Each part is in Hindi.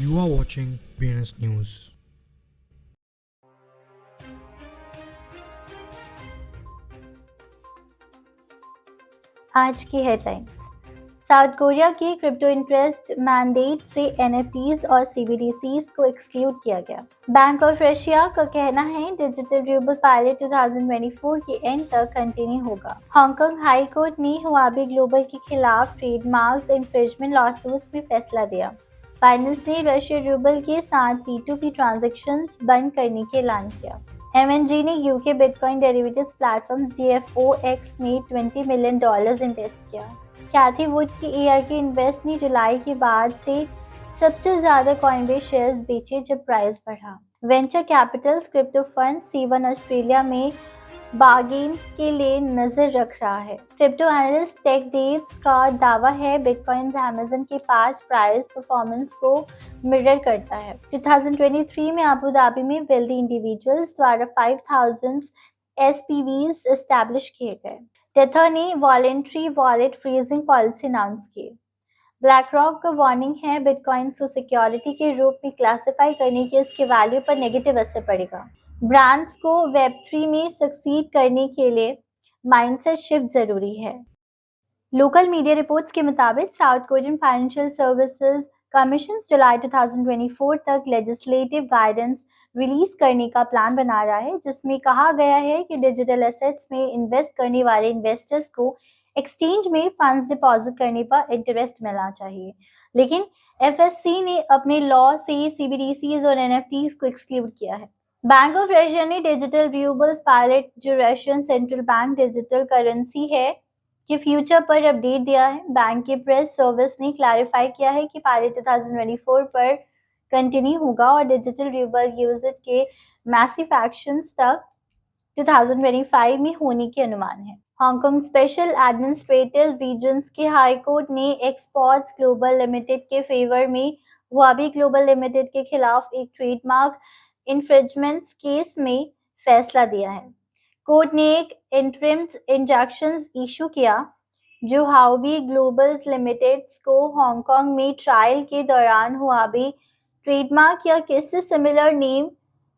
You are watching BNS News. आज की हेडलाइंस। साउथ कोरिया के क्रिप्टो इंटरेस्ट मैंडेट से एनएफटीज और सीबीडीसीज को एक्सक्लूड किया गया। बैंक ऑफ रशिया का कहना है डिजिटल रूबल पायलट 2024 के एंड तक कंटिन्यू होगा। हांगकांग हाई कोर्ट ने हुआबी ग्लोबल के खिलाफ ट्रेडमार्क्स इंफ्रिंजमेंट लॉसूट्स में फैसला दिया। बाइनेंस ने रशियन रूबल के साथ P2P ट्रांजैक्शंस बंद करने का ऐलान किया। MNG ने UK bitcoin derivatives platform GFOX में $20 मिलियन इन्वेस्ट किया। कैथी वुड की ARK इन्वेस्ट ने जुलाई के बाद से सबसे ज्यादा कॉइनबेस शेयर्स बेचे जब प्राइस बढ़ा। Venture Capitals crypto fund C1 Australia में बार्गेन्स के लिए नजर रख रहा है। क्रिप्टो एनालिस्ट टेक डेव्स का दावा है बिटकॉइन अमेज़न के पास प्राइस परफॉर्मेंस को मिरर करता है। 2023 में अबू धाबी में वेल्दी इंडिविजुअल्स द्वारा 5000 SPVs एस्टैब्लिश किए गए। टेथर ने voluntary wallet freezing policy announce की। ब्लैक रॉक का वार्निंग है बिटकॉइन को सिक्योरिटी के रूप में क्लासिफाई करने के इसके वैल्यू पर नेगेटिव असर पड़ेगा। ब्रांड्स को वेब3 में सक्सीड करने के लिए माइंडसेट शिफ्ट जरूरी है। लोकल मीडिया रिपोर्ट्स के मुताबिक South Korean financial services commission जुलाई 2024 तक लेजिस्लेटिव गाइडेंस रिलीज करने का प्लान बना रहा है, जिसमें कहा गया है कि डिजिटल एसेट्स में इन्वेस्ट करने वाले इन्वेस्टर्स को एक्सचेंज में फंड्स डिपॉजिट करने पर इंटरेस्ट मिलना चाहिए। लेकिन FSC ने अपने लॉ से CBDCs और NFTs को एक्सक्लूड किया है। बैंक ऑफ रशिया ने डिजिटल रूबल्स पायलट, जो Russian central bank digital currency है, के फ्यूचर पर अपडेट दिया है। बैंक के प्रेस सर्विस ने क्लैरिफाई किया है कि पायलट 2024 पर कंटिन्यू होगा और डिजिटल रूबल यूजेज के मैसिव एक्शंस तक 2025 में होने के अनुमान है। हांगकांग स्पेशल एडमिनिस्ट्रेटिव रीजन्स के हाई कोर्ट ने एक्सपोर्ट्स ग्लोबल लिमिटेड के फेवर में हुआबी ग्लोबल लिमिटेड के खिलाफ एक ट्रेडमार्क इंफ्रिंजमेंट केस में फैसला दिया है। कोर्ट ने एक इंटरिम इंजंक्शन इशू किया जो हुआबी ग्लोबल लिमिटेड को हांगकांग में ट्रायल के दौरान हुआबी ट्रेडमार्क या किसी सिमिलर नेम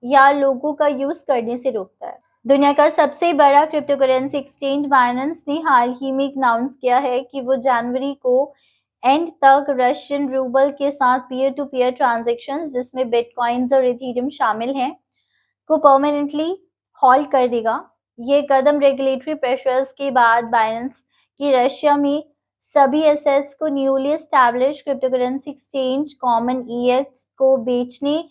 या लोगो का यूज करने से रोकता है। दुनिया का सबसे बड़ा क्रिप्टो करेंसी एक्सचेंज बाइनेंस ने हाल ही में अनाउंस किया है कि वो जनवरी को एंड तक रशियन रूबल के साथ पीयर टू पीयर ट्रांजैक्शंस, जिसमें बिटकॉइंस और इथेरियम शामिल हैं, को परमानेंटली हॉल्ट कर देगा। ये कदम रेगुलेटरी प्रेशर्स के बाद बाइनेंस की रशिया में सभी एसेट्स को newly establish crypto currency exchange common EX को बेचने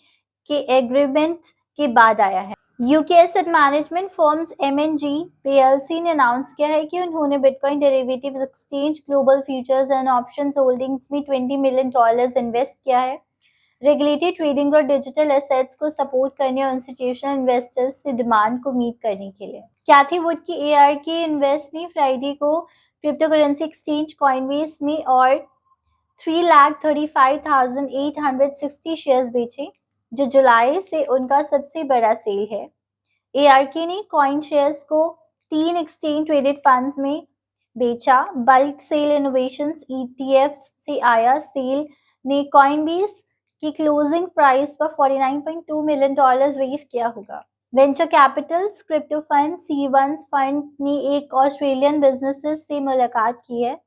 के एग्रीमेंट के बाद आया है। UK asset management firms MNG PLC ने अनाउंस किया है कि उन्होंने bitcoin derivatives exchange global futures and options holdings में $20 मिलियन इन्वेस्ट किया है। रेगुलेटेड ट्रेडिंग और डिजिटल एसेट्स को सपोर्ट करने और इंस्टीट्यूशनल इन्वेस्टर्स से डिमांड को मीट करने के लिए। कैथी वुड की ARK इन्वेस्ट ने फ्राइडे को क्रिप्टो करेंसी एक्सचेंज कॉइनबेस में और 3,35,860 शेयर्स बेचे, जो जुलाई से उनका सबसे बड़ा सेल है। ARK ने कॉइन शेयर्स को 3 एक्सचेंज ट्रेडेड फंड्स में बेचा। बल्क सेल इनोवेशंस ETF से आया सेल ने कॉइनबेस की क्लोजिंग प्राइस पर $49.2 मिलियन रेज किया होगा। Venture Capitals crypto fund C1 fund ने एक ऑस्ट्रेलियन बिजनेसेस से मुलाकात की है।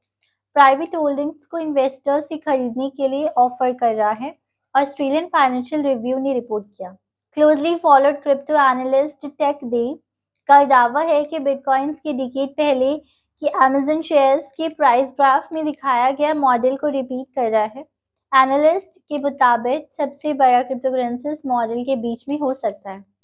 प्राइवेट होल्डिंग्स को इन्वेस्टर्स से खरीदने के लिए ऑफर कर रहा है, ऑस्ट्रेलियन फाइनेंशियल रिव्यू ने रिपोर्ट किया। Closely followed crypto analyst Tech Dave का दावा है कि बिटकॉइंस के डिकेड पहले कि अमेज़न शेयर्स के प्राइस ग्राफ में दिखाया गया मॉडल को रिपीट कर रहा है। एनालिस्ट के मुताबिक सबसे बड़ा क्रिप्टो करेंसी मॉडल के बीच में हो सकता है।